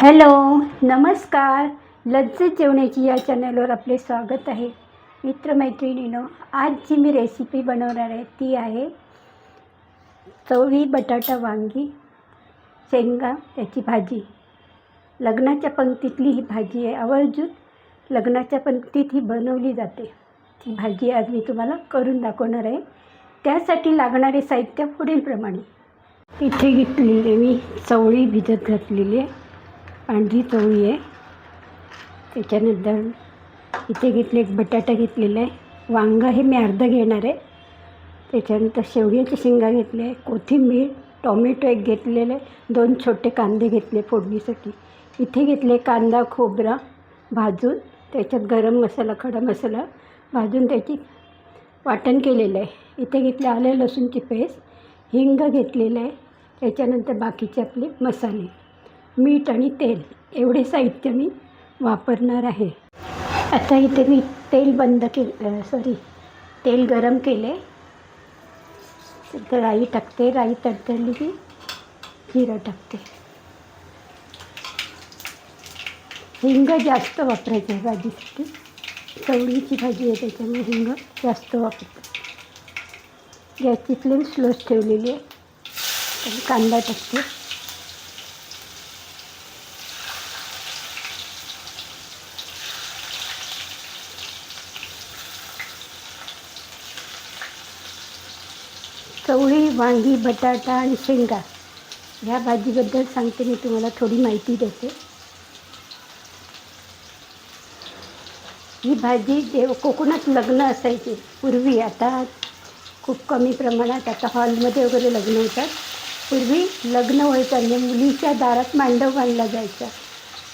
Hello, नमस्कार. लज्जत जेवणाची या चॅनलवर आपले स्वागत आहे. मित्रमैत्रिणींनो, आज जी मी रेसिपी बनवणार आहे ती आहे चवळी बटाटा वांगी शेंगा त्याची भाजी. लग्नाच्या पंक्तीतली ही भाजी आहे. आवर्जून लग्नाच्या पंक्तीत ही बनवली जाते. ती भाजी आज मी तुम्हाला करून दाखवणार आहे. त्यासाठी लागणारे साहित्य पुढीलप्रमाणे. इथे घेतलेली मी चवळी भिजत घातलेली आहे. पांढरी चवळी आहे. त्याच्यानंतर इथे घेतले एक बटाटा घेतलेला आहे. वांगा हे मी अर्धा घेणार आहे. त्याच्यानंतर शेवग्याच्या शेंगा घेतले, कोथिंबीर, टोमॅटो एक घेतलेले, 2 छोटे कांदे घेतले फोडणीसाठी. इथे घेतले कांदा खोबरा भाजून, त्याच्यात गरम मसाला खडा मसाला भाजून त्याची वाटण केलेलं आहे. इथे घेतले आले लसूणची पेस्ट, हिंग घेतलेलं आहे. त्याच्यानंतर बाकीचे आपले मसाले, मीठ आणि तेल एवढे साहित्य मी वापरणार आहे. आता इथे मी तेल गरम केले. तर राई टाकते. राई तडतडली की जिरं टाकते. हिंग जास्त वापरायचं आहे भाजीसाठी. चवळीची भाजी आहे त्याच्यामुळे हिंग जास्त वापरते. गॅसची फ्लेम स्लोच ठेवलेली आहे. आणि कांदा टाकते. चवळी, वांगी, बटाटा आणि शेंगा ह्या भाजीबद्दल सांगते. मी तुम्हाला थोडी माहिती देते. ही भाजी कोकणात लग्न असायचे पूर्वी, आता खूप कमी प्रमाणात आता हॉलमध्ये वगैरे लग्न होतात. पूर्वी लग्न व्हायचं आणि मुलीच्या दारात मांडव बांधला जायचा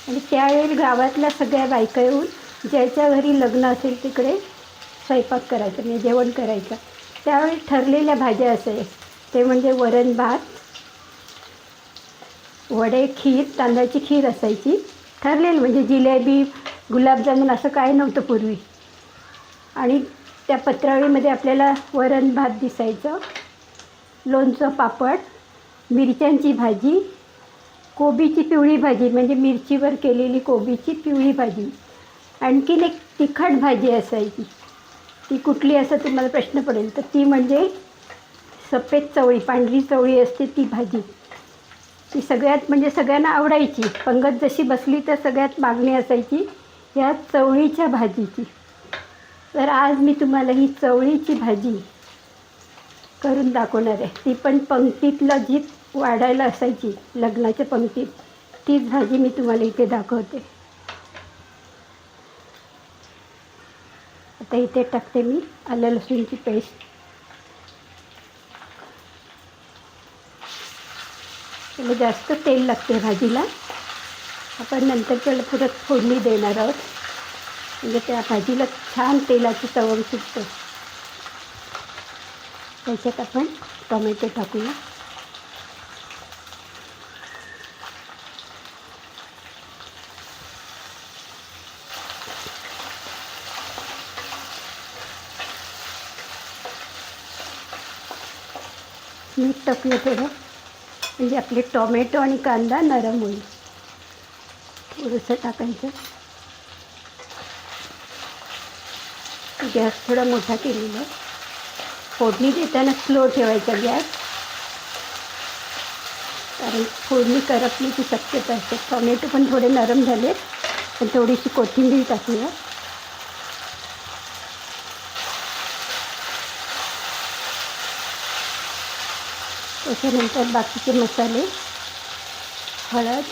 आणि त्यावेळी गावातल्या सगळ्या बायका येऊन ज्याच्या घरी लग्न असेल तिकडे स्वयंपाक करायचा म्हणजे जेवण करायचं. त्यावेळी ठरलेल्या भाज्या असायच्या. ते म्हणजे वरण भात, वडे, खीर, तांदळाची खीर असायची. ठरलेलं म्हणजे जिलेबी, गुलाबजामुन असं काय नव्हतं पूर्वी. आणि त्या पत्रावळीमध्ये आपल्याला वरण भात दिसायचं, लोणचं, पापड, मिरच्यांची भाजी, कोबीची पिवळी भाजी म्हणजे मिरचीवर केलेली कोबीची पिवळी भाजी. आणखीन एक तिखट भाजी असायची. ती कुठली असं तुम्हाला प्रश्न पडेल, तर ती म्हणजे सफेद चवळी, पांढरी चवळी असते ती भाजी. ती म्हणजे सगळ्यांना आवडायची. पंगत जशी बसली तर सगळ्यात मागणी असायची ह्या चवळीच्या भाजीची. तर आज मी तुम्हाला ही चवळीची भाजी करून दाखवणार आहे. ती पण पंक्तीतलं जी वाढायला असायची लग्नाच्या पंक्तीत, तीच भाजी मी तुम्हाला इथे दाखवते. आता इथे टाकते मी आलं लसूणची पेस्ट. त्याला जास्त तेल लागते भाजीला. आपण नंतर त्याला परत फोडणी देणार आहोत म्हणजे त्या भाजीला छान तेलाची चव सुटते. त्याच्यात आपण टोमॅटो टाकूया. मीठ टाकूया थोडं म्हणजे आपले टोमॅटो आणि कांदा नरम होईल. थोडंसं टाकायचं. गॅस थोडा मोठा केलेला. फोडणी देताना स्लो ठेवायचा गॅस, कारण फोडणी करपण्याची शक्यता असते. टोमॅटो पण थोडे नरम झाले, पण थोडीशी कोथिंबीर टाकूया. त्याच्यानंतर बाकीचे मसाले, हळद,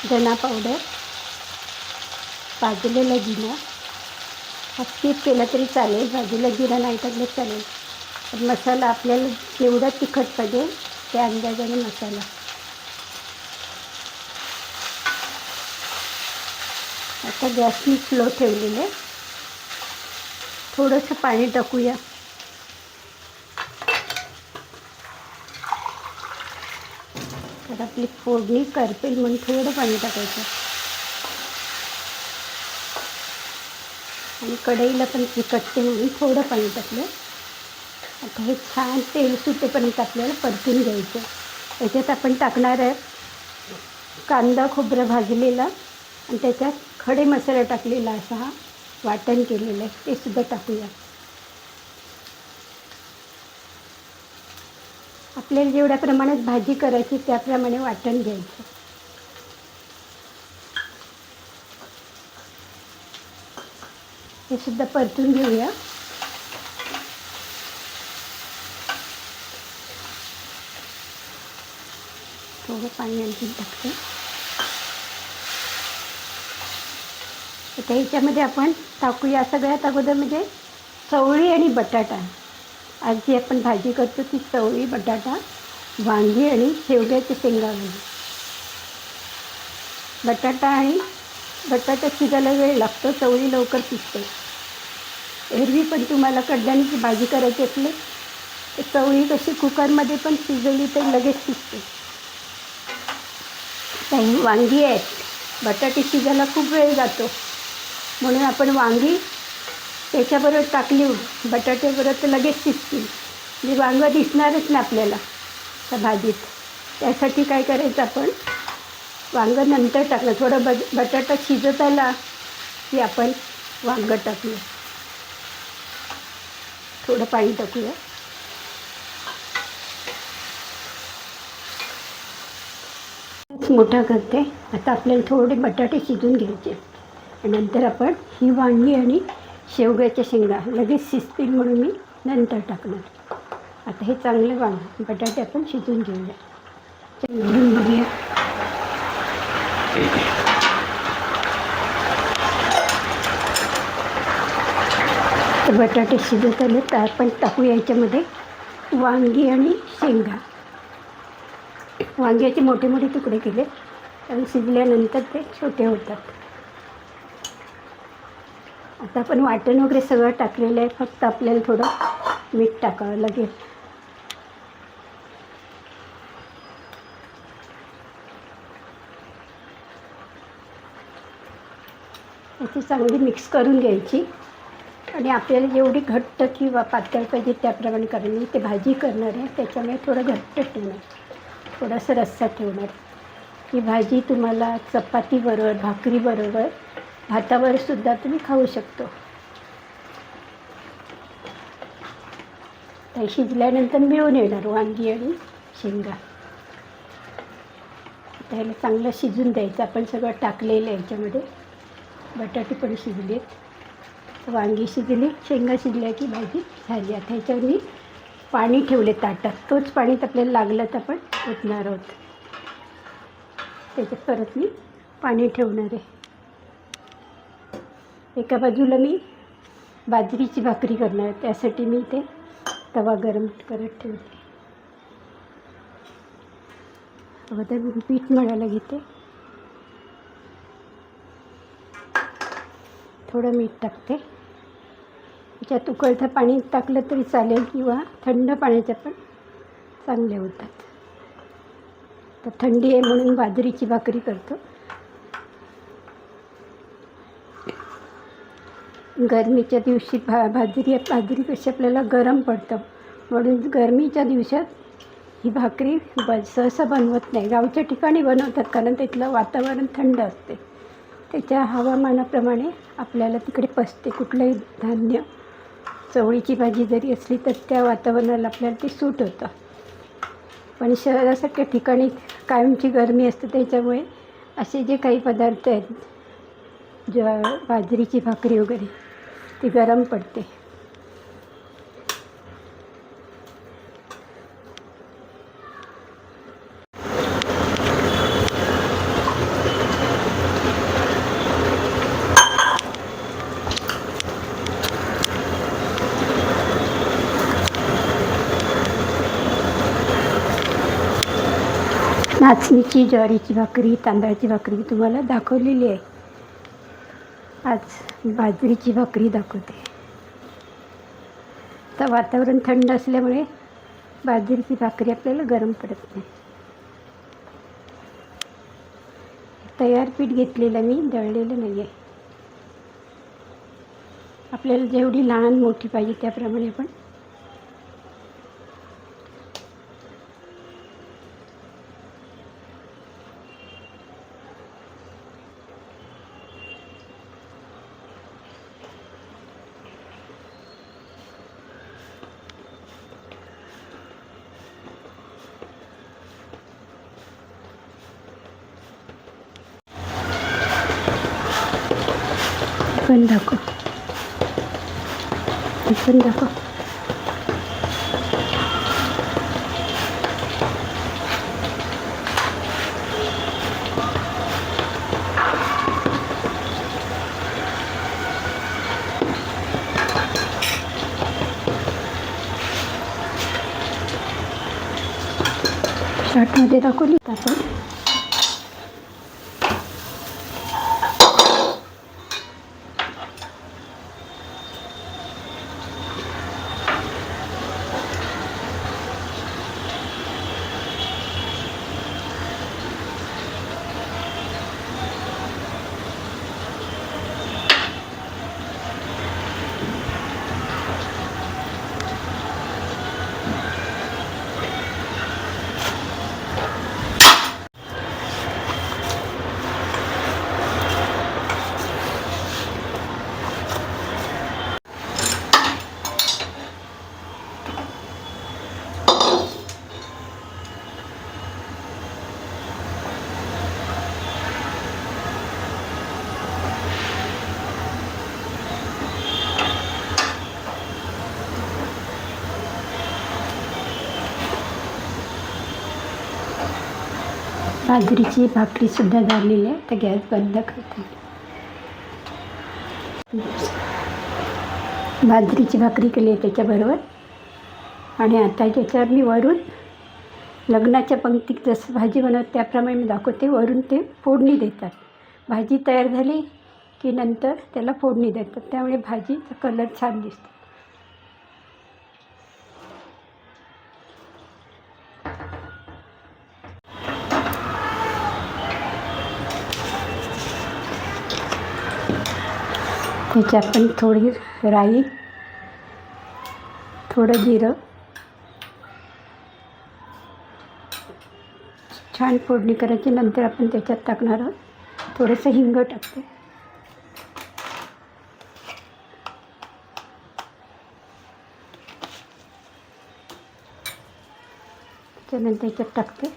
धना पावडर, भाजलेला जिरा. हा स्किप केला तरी चालेल, भाजलेला जिरा नाही टाकलं चालेल. पण मसाला आपल्याला जेवढा तिखट पाहिजे त्या अंदाजाने मसाला. आता गॅस मी स्लो ठेवलेलं आहे. थोडंसं पाणी टाकूया. तर आपली फोडणी करपेल म्हणून थोडं पाणी टाकायचं. आणि कढईला पण चिकटते म्हणून थोडं पाणी टाकलं. आता हे छान तेल सुटेपर्यंत आपल्याला परतून घ्यायचं. त्याच्यात आपण टाकणार आहे कांदा खोबरं भाजलेला आणि त्याच्यात खडे मसाला टाकलेला असा हा वाटण केलेलं आहे, ते सुद्धा टाकूया. आपल्याला जेवढ्या प्रमाणात भाजी करायची त्याप्रमाणे वाटण घ्यायचं. हे सुद्धा परतून घेऊया. थोडं पाणी आणखी टाकते. आता ह्याच्यामध्ये आपण टाकूया सगळ्यात अगोदर म्हणजे चवळी आणि बटाटा. आज जी आपण भाजी करतो ती चवळी, बटाटा, वांगी आणि शेवग्याच्या शेंगा. बटाटा शिजायला वेळ लागतो, चवळी लवकर शिजते. एरवी पण तुम्हाला कडधान्याची भाजी करायची असली तर चवळी कशी कुकरमध्ये पण शिजवली तर लगेच शिजते. काही वांगी आहेत, बटाटे शिजायला खूप वेळ जातो, म्हणून आपण वांगी त्याच्याबरोबर टाकली बटाट्याबरोबर तर लगेच शिजतील. म्हणजे वांगं दिसणारच नाही आपल्याला त्या भाजीत. त्यासाठी काय करायचं, आपण वांगं नंतर टाकलं. थोडं बटाटा शिजत आला की आपण वांगं टाकूया. थोडं पाणी टाकूया. मोठा करते. आता आपल्याला थोडे बटाटे शिजून घ्यायचे आणि नंतर आपण ही वांगी आणि शेवग्याच्या शेंगा लगेच शिजतील म्हणून मी नंतर टाकणार. आता हे चांगले बटाटे आपण शिजून घेऊया. घालून बघूया. तर बटाटे शिजत आले तर आपण टाकूया याच्यामध्ये वांगी आणि शेंगा. वांग्याचे मोठे मोठे तुकडे केले आणि शिजल्यानंतर ते छोटे होतात. आता आपण वाटण वगैरे सगळं टाकलेलं आहे, फक्त आपल्याला थोडं मीठ टाकावं लागेल. याची चांगली मिक्स करून घ्यायची आणि आपल्याला जेवढी घट्ट किंवा पातळ पाहिजे त्याप्रमाणे करायला. मी ते भाजी करणार आहे त्याच्यामुळे थोडं घट्ट ठेवणार, थोडासा रस्सा ठेवणार. ही भाजी तुम्हाला चपातीबरोबर, भाकरीबरोबर, भातावर सुद्धा तुम्ही खाऊ शकतो. ते शिजल्यानंतर मिळून येणार वांगी आणि शेंगा. त्याला चांगलं शिजून द्यायचं. आपण सगळं टाकलेलं आहे याच्यामध्ये. बटाटे पण शिजलेत, वांगी शिजली, शेंगा शिजल्या की भाजी झाली. आता ह्याच्यावर मी पाणी ठेवले ताटात. तोच पाणीत आपल्याला लागलं तर आपण ओतणार आहोत. त्याच्यात परत मी पाणी ठेवणार आहे. एका बाजूला मी बाजरीची भाकरी करणार आहे, त्यासाठी मी ते तवा गरम करत ठेवते. आता मी पीठ मळायला घेते. थोडं मीठ टाकते. त्याच्यात उकळतं पाणी टाकलं तरी चालेल किंवा थंड पाण्याच्या पण चांगले होतात. तर थंडी आहे म्हणून बाजरीची भाकरी करतो. गरमीच्या दिवशी बाजरी कशी आपल्याला गरम पडतं, म्हणून गरमीच्या दिवसात ही भाकरी सहसा बनवत नाही. गावच्या ठिकाणी बनवतात कारण तिथलं वातावरण थंड असते. त्याच्या हवामानाप्रमाणे आपल्याला तिकडे पचते. कुठलंही धान्य, चवळीची भाजी जरी असली तर त्या वातावरणाला आपल्याला ते सूट होतं. पण शहरासारख्या ठिकाणी कायमची गरमी असते, त्याच्यामुळे असे जे काही पदार्थ आहेत, बाजरीची भाकरी वगैरे, ती गरम पडते. नाचणीची, ज्वारीची भाकरी, तांदळाची भाकरी तुम्हाला दाखवलेली आहे. आज बाजरीची भाकरी दाखवते. तर वातावरण थंड असल्यामुळे बाजरीची भाकरी आपल्याला गरम पडत नाही. तयार पीठ घेतलेलं मी, दळलेलं नाही आहे. आपल्याला जेवढी लहान मोठी पाहिजे त्याप्रमाणे आपण पण दाखव, पण दाखव. शॉर्टमध्ये दाखवली आपण. बाजरीची भाकरीसुद्धा झालेली आहे. तर गॅस बंद करते. बाजरीची भाकरी केली आहे त्याच्याबरोबर. आणि आता त्याच्यावर मी वरून लग्नाच्या पंक्तीत जसं भाजी बनवत त्याप्रमाणे मी दाखवते. वरून ते फोडणी देतात. भाजी तयार झाली की नंतर त्याला फोडणी देतात. त्यामुळे भाजीचा कलर छान दिसतो. त्याच्यात पण थोडी राई, थोडं जिरं, छान फोडणी करायची. नंतर आपण त्याच्यात टाकणार आहोत थोडंसं हिंग टाकते. त्यानंतर त्याच्यात टाकते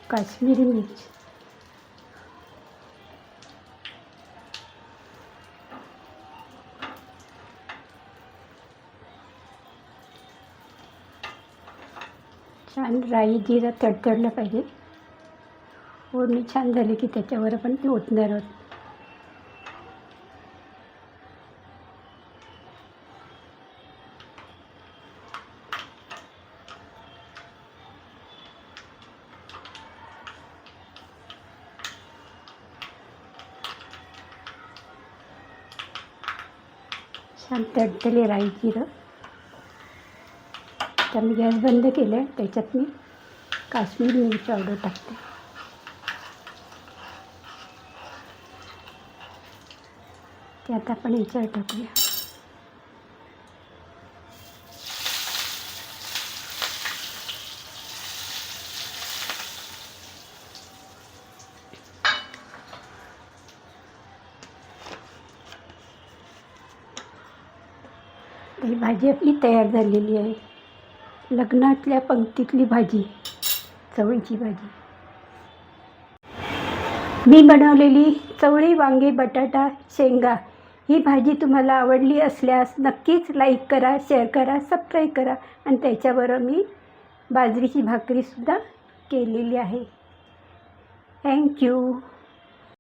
काश्मीरी मिरची. छान राई जिरं तडतडलं पाहिजे. फोडणी छान झाली की त्याच्यावर आपण ते ओतणार आहोत. छान तडतडली राई जिरं. तर मी गॅस बंद केलं आहे. त्याच्यात मी काश्मीरी मिरची पावडर टाकते. ते आता आपण याच्यावर टाकूया. ही भाजी आपली तयार झालेली आहे. लग्नातल्या पंक्तीतली भाजी, चवळीची भाजी. मी बनवलेली चवळी, वांगी, बटाटा, शेंगा ही भाजी तुम्हाला आवडली असल्यास नक्कीच लाईक करा, शेअर करा, सबस्क्राईब करा. आणि त्याच्याबरोबर मी बाजरीची भाकरीसुद्धा केलेली आहे. थँक्यू.